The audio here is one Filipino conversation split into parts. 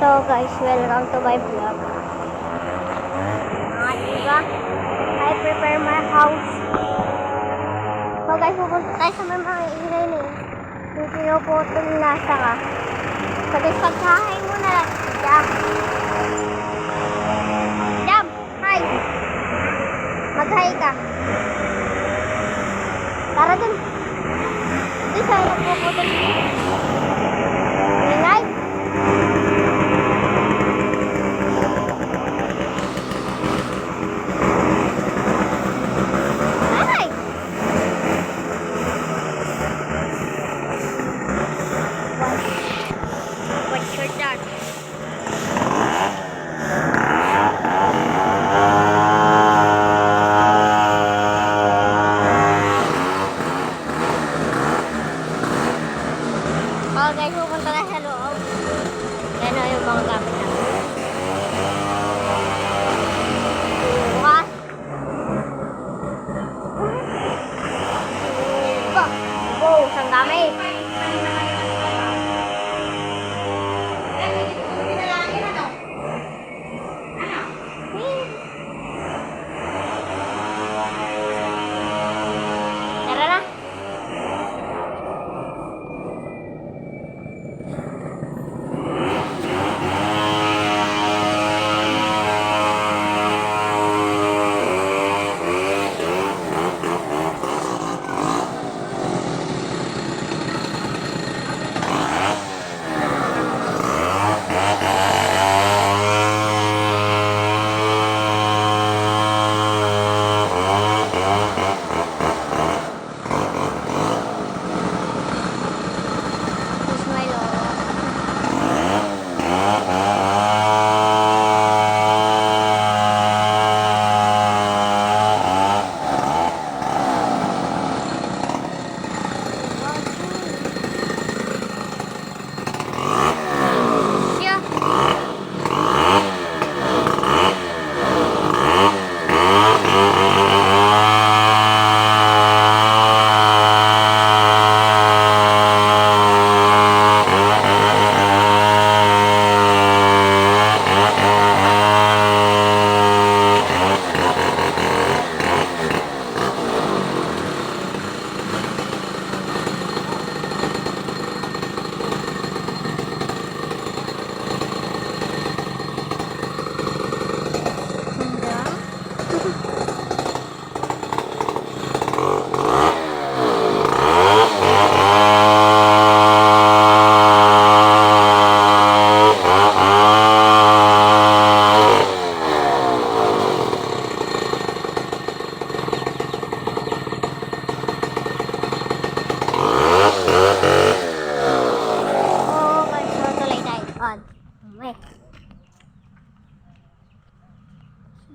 So guys, welcome to my vlog. Diba? I prepare my house. So guys, pupunta tayo sa may mga ingay na yun. Yung pinuputol na saka. So guys, pagkahay muna lang. Jam. Jam! Hi! Mag-hi ka. Tara dun. Dun sa'yo nagpuputol. Ingay? What's your dad? Oh guys, pupunta na sa loob. Yan o yung mga gamit namin. Bukas. Wow, isang gamit. Tara na.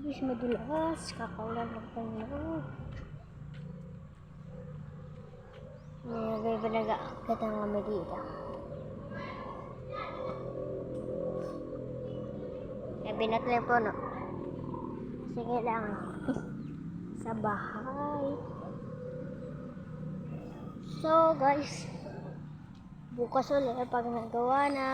Bis madulas, kakaulan lang pa niyo. Nilagay ba nag-aakit ang kami dito? Binatelepono. Sige lang. Sa bahay. So guys, bukas ulit pag nagawa na